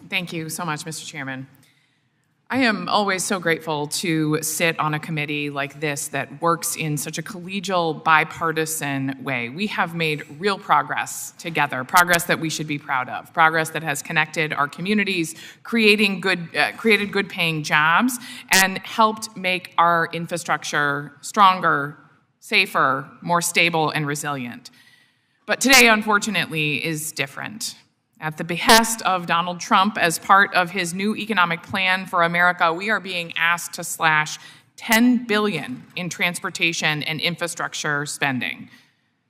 Thank you so much, Mr. Chairman. I am always so grateful to sit on a committee like this that works in such a collegial, bipartisan way. We have made real progress together, progress that we should be proud of, progress that has connected our communities, created good-paying jobs, and helped make our infrastructure stronger, safer, more stable, and resilient. But today, unfortunately, is different. At the behest of Donald Trump, as part of his new economic plan for America, we are being asked to slash $10 billion in transportation and infrastructure spending,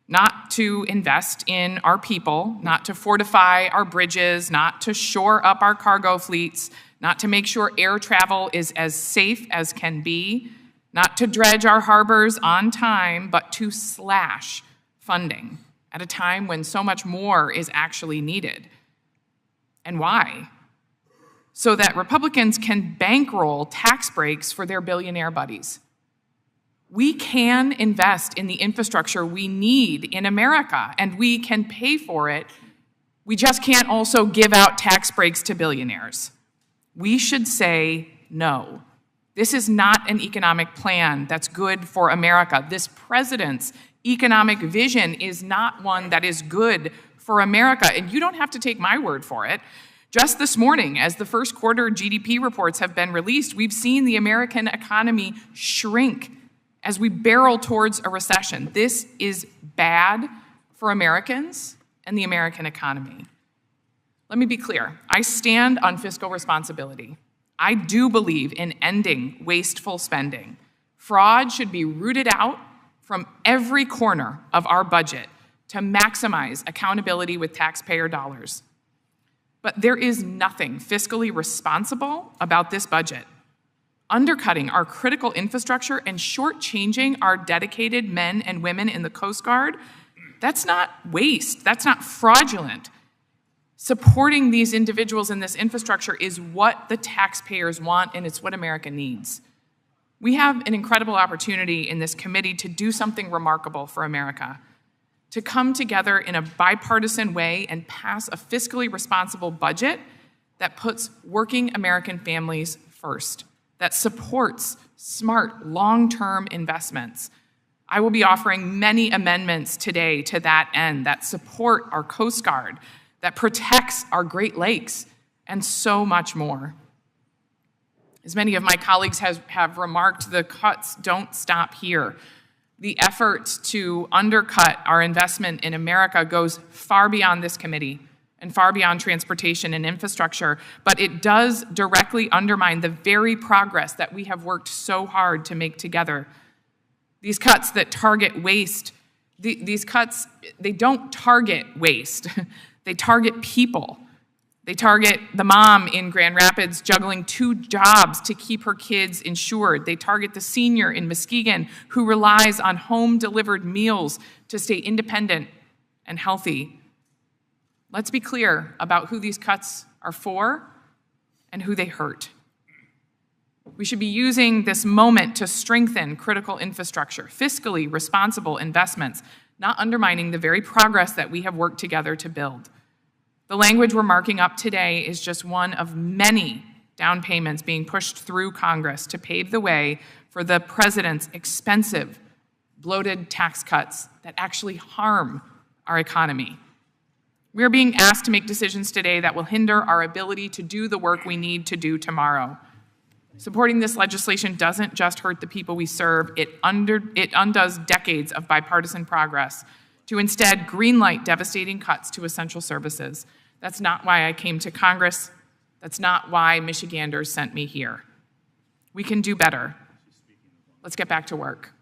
not to invest in our people, not to fortify our bridges, not to shore up our cargo fleets, not to make sure air travel is as safe as can be, not to dredge our harbors on time, but to slash funding at a time when so much more is actually needed. And why? So that Republicans can bankroll tax breaks for their billionaire buddies. We can invest in the infrastructure we need in America, and we can pay for it. We just can't also give out tax breaks to billionaires. We should say no. This is not an economic plan that's good for America. This president's economic vision is not one that is good for America, and you don't have to take my word for it. Just this morning, as the first quarter GDP reports have been released, we've seen the American economy shrink as we barrel towards a recession. This is bad for Americans and the American economy. Let me be clear. I stand on fiscal responsibility. I do believe in ending wasteful spending. Fraud should be rooted out from every corner of our budget to maximize accountability with taxpayer dollars. But there is nothing fiscally responsible about this budget. Undercutting our critical infrastructure and shortchanging our dedicated men and women in the Coast Guard, that's not waste, that's not fraudulent. Supporting these individuals in this infrastructure is what the taxpayers want, and it's what America needs. We have an incredible opportunity in this committee to do something remarkable for America, to come together in a bipartisan way and pass a fiscally responsible budget that puts working American families first, that supports smart, long-term investments. I will be offering many amendments today to that end that support our Coast Guard, that protects our Great Lakes, and so much more. As many of my colleagues have remarked, the cuts don't stop here. The effort to undercut our investment in America goes far beyond this committee and far beyond transportation and infrastructure, but it does directly undermine the very progress that we have worked so hard to make together. These cuts that target waste, these cuts, they don't target waste. They target people. They target the mom in Grand Rapids juggling 2 jobs to keep her kids insured. They target the senior in Muskegon who relies on home-delivered meals to stay independent and healthy. Let's be clear about who these cuts are for and who they hurt. We should be using this moment to strengthen critical infrastructure, fiscally responsible investments, not undermining the very progress that we have worked together to build. The language we're marking up today is just one of many down payments being pushed through Congress to pave the way for the president's expensive, bloated tax cuts that actually harm our economy. We are being asked to make decisions today that will hinder our ability to do the work we need to do tomorrow. Supporting this legislation doesn't just hurt the people we serve, it undoes decades of bipartisan progress to instead greenlight devastating cuts to essential services. That's not why I came to Congress. That's not why Michiganders sent me here. We can do better. Let's get back to work.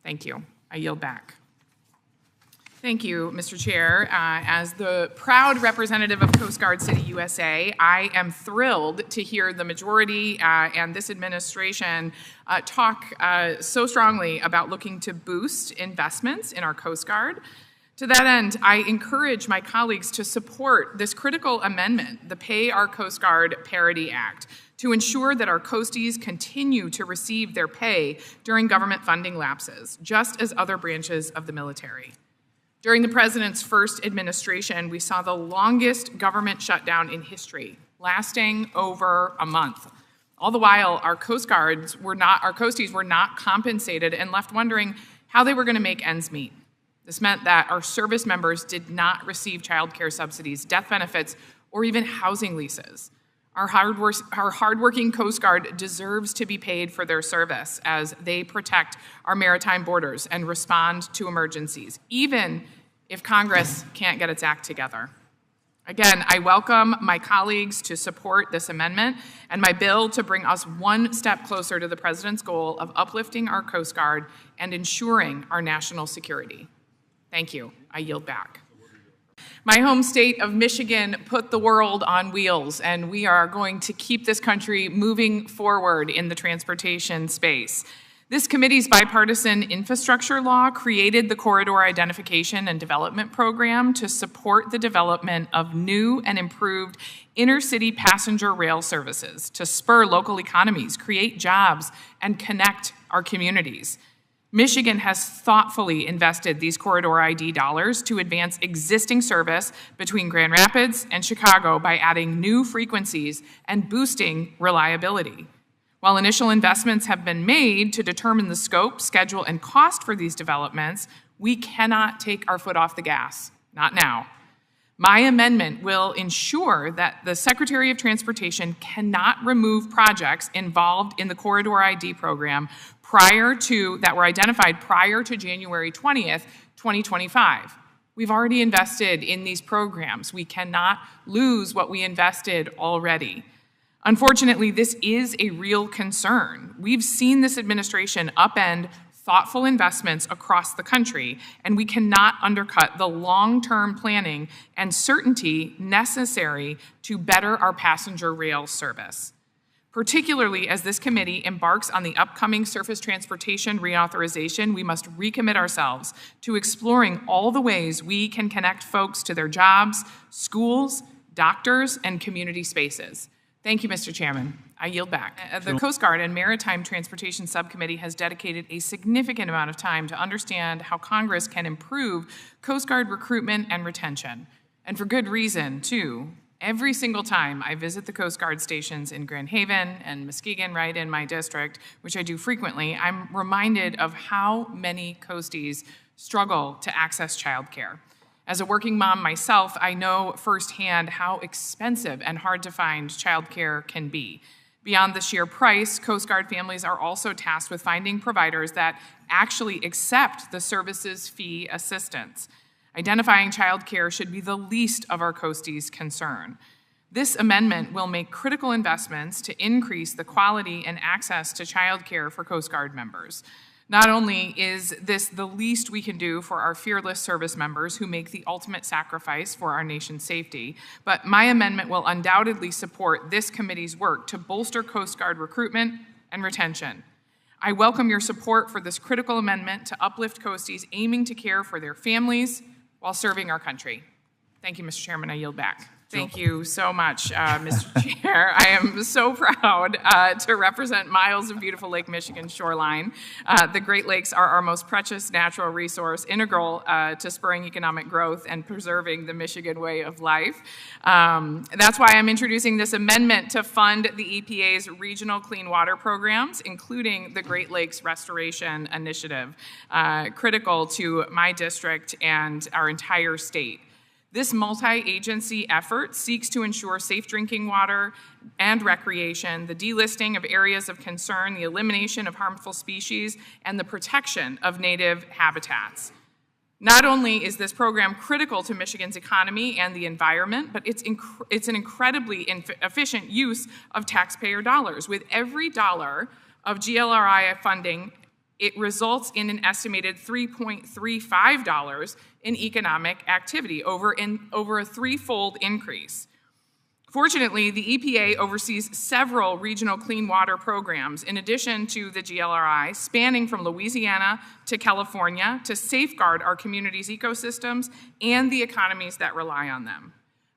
Thank you. I yield back. Thank you, Mr. Chair. As the proud representative of Coast Guard City, USA, I am thrilled to hear the majority and this administration talk so strongly about looking to boost investments in our Coast Guard. To that end, I encourage my colleagues to support this critical amendment, the Pay Our Coast Guard Parity Act, to ensure that our coasties continue to receive their pay during government funding lapses, just as other branches of the military. During the president's first administration, we saw the longest government shutdown in history lasting over a month. All the while, our Coasties were not compensated and left wondering how they were going to make ends meet. This meant that our service members did not receive child care subsidies, death benefits, or even housing leases. Our hardworking Coast Guard deserves to be paid for their service as they protect our maritime borders and respond to emergencies, even if Congress can't get its act together. Again, I welcome my colleagues to support this amendment and my bill to bring us one step closer to the President's goal of uplifting our Coast Guard and ensuring our national security. Thank you. I yield back. My home state of Michigan put the world on wheels, and we are going to keep this country moving forward in the transportation space. This committee's bipartisan infrastructure law created the Corridor Identification and Development Program to support the development of new and improved intercity passenger rail services to spur local economies, create jobs, and connect our communities. Michigan has thoughtfully invested these Corridor ID dollars to advance existing service between Grand Rapids and Chicago by adding new frequencies and boosting reliability. While initial investments have been made to determine the scope, schedule, and cost for these developments, we cannot take our foot off the gas, not now. My amendment will ensure that the Secretary of Transportation cannot remove projects involved in the Corridor ID program that were identified prior to January 20th, 2025. We've already invested in these programs. We cannot lose what we invested already. Unfortunately, this is a real concern. We've seen this administration upend thoughtful investments across the country, and we cannot undercut the long-term planning and certainty necessary to better our passenger rail service. Particularly as this committee embarks on the upcoming surface transportation reauthorization, we must recommit ourselves to exploring all the ways we can connect folks to their jobs, schools, doctors, and community spaces. Thank you, Mr. Chairman. I yield back. The Coast Guard and Maritime Transportation Subcommittee has dedicated a significant amount of time to understand how Congress can improve Coast Guard recruitment and retention. And for good reason, too. Every single time I visit the Coast Guard stations in Grand Haven and Muskegon, right in my district, which I do frequently, I'm reminded of how many Coasties struggle to access childcare. As a working mom myself, I know firsthand how expensive and hard to find childcare can be. Beyond the sheer price, Coast Guard families are also tasked with finding providers that actually accept the service's fee assistance. Identifying childcare should be the least of our Coasties' concern. This amendment will make critical investments to increase the quality and access to childcare for Coast Guard members. Not only is this the least we can do for our fearless service members who make the ultimate sacrifice for our nation's safety, but my amendment will undoubtedly support this committee's work to bolster Coast Guard recruitment and retention. I welcome your support for this critical amendment to uplift Coasties aiming to care for their families while serving our country. Thank you, Mr. Chairman. I yield back. Thank you so much, Mr. Chair. I am so proud to represent miles of beautiful Lake Michigan shoreline. The Great Lakes are our most precious natural resource, integral to spurring economic growth and preserving the Michigan way of life. That's why I'm introducing this amendment to fund the EPA's regional clean water programs, including the Great Lakes Restoration Initiative, critical to my district and our entire state. This multi-agency effort seeks to ensure safe drinking water and recreation, the delisting of areas of concern, the elimination of harmful species, and the protection of native habitats. Not only is this program critical to Michigan's economy and the environment, but it's an incredibly efficient use of taxpayer dollars. With every dollar of GLRI funding, it results in an estimated $3.35 in economic activity, over a threefold increase. Fortunately, the EPA oversees several regional clean water programs in addition to the GLRI, spanning from Louisiana to California to safeguard our communities' ecosystems and the economies that rely on them.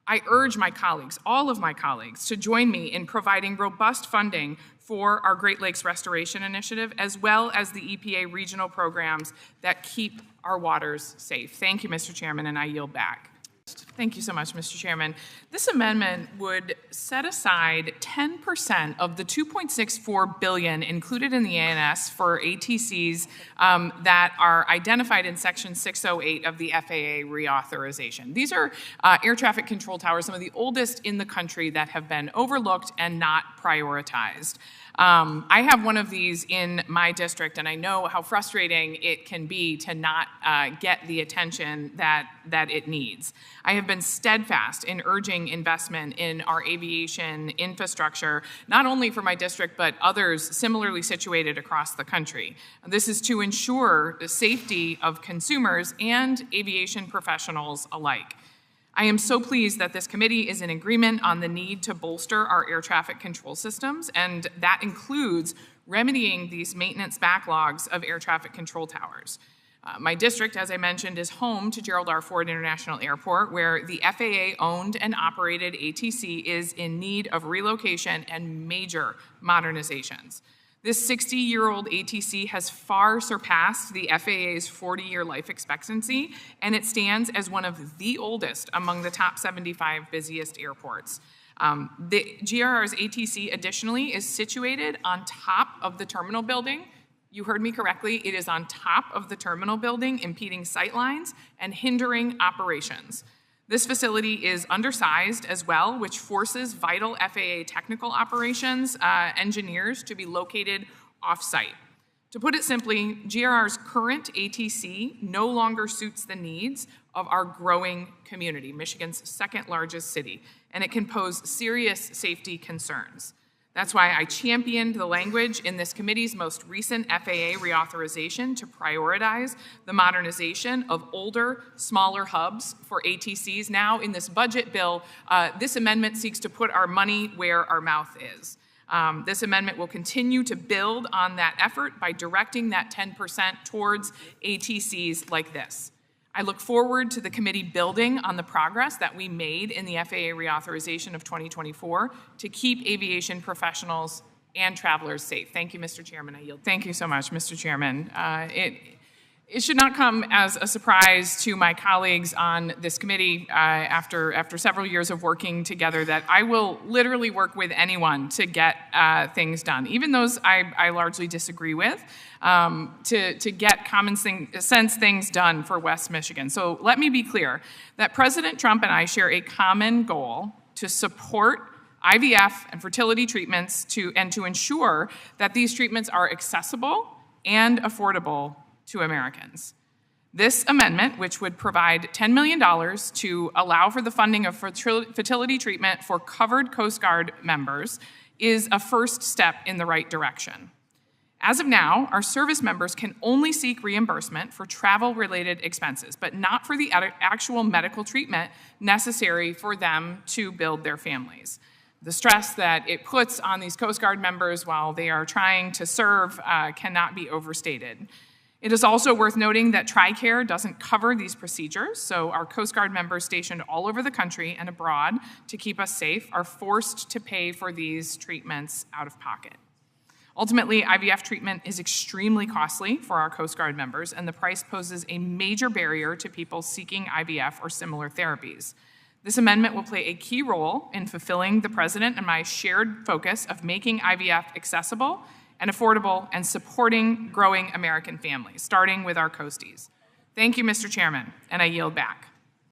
I urge my colleagues, all of my colleagues, to join me in providing robust funding for our Great Lakes Restoration Initiative, as well as the EPA regional programs that keep our waters safe. Thank you, Mr. Chairman, and I yield back. Thank you so much, Mr. Chairman. This amendment would set aside 10% of the $2.64 billion included in the ANS for ATCs that are identified in Section 608 of the FAA reauthorization. These are air traffic control towers, some of the oldest in the country that have been overlooked and not prioritized. I have one of these in my district, and I know how frustrating it can be to not get the attention that it needs. I have been steadfast in urging investment in our aviation infrastructure, not only for my district, but others similarly situated across the country. This is to ensure the safety of consumers and aviation professionals alike. I am so pleased that this committee is in agreement on the need to bolster our air traffic control systems, and that includes remedying these maintenance backlogs of air traffic control towers. My district, as I mentioned, is home to Gerald R. Ford International Airport, where the FAA-owned and operated ATC is in need of relocation and major modernizations. This 60-year-old ATC has far surpassed the FAA's 40-year life expectancy, and it stands as one of the oldest among the top 75 busiest airports. The GRR's ATC, additionally, is situated on top of the terminal building. You heard me correctly. It is on top of the terminal building, impeding sight lines and hindering operations. This facility is undersized as well, which forces vital FAA technical operations engineers to be located off-site. To put it simply, GRR's current ATC no longer suits the needs of our growing community, Michigan's second largest city, and it can pose serious safety concerns. That's why I championed the language in this committee's most recent FAA reauthorization to prioritize the modernization of older, smaller hubs for ATCs. Now, in this budget bill, this amendment seeks to put our money where our mouth is. This amendment will continue to build on that effort by directing that 10% towards ATCs like this. I look forward to the committee building on the progress that we made in the FAA reauthorization of 2024 to keep aviation professionals and travelers safe. Thank you, Mr. Chairman. I yield. Thank you so much, Mr. Chairman. It should not come as a surprise to my colleagues on this committee after several years of working together that I will literally work with anyone to get things done, even those I largely disagree with, to get common sense things done for West Michigan. So let me be clear that President Trump and I share a common goal to support IVF and fertility treatments and to ensure that these treatments are accessible and affordable to Americans. This amendment, which would provide $10 million to allow for the funding of fertility treatment for covered Coast Guard members, is a first step in the right direction. As of now, our service members can only seek reimbursement for travel-related expenses, but not for the actual medical treatment necessary for them to build their families. The stress that it puts on these Coast Guard members while they are trying to serve cannot be overstated. It is also worth noting that TRICARE doesn't cover these procedures, so our Coast Guard members stationed all over the country and abroad to keep us safe are forced to pay for these treatments out of pocket. Ultimately, IVF treatment is extremely costly for our Coast Guard members, and the price poses a major barrier to people seeking IVF or similar therapies. This amendment will play a key role in fulfilling the President and my shared focus of making IVF accessible and affordable and supporting growing American families, starting with our Coasties. Thank you, Mr. Chairman, and I yield back.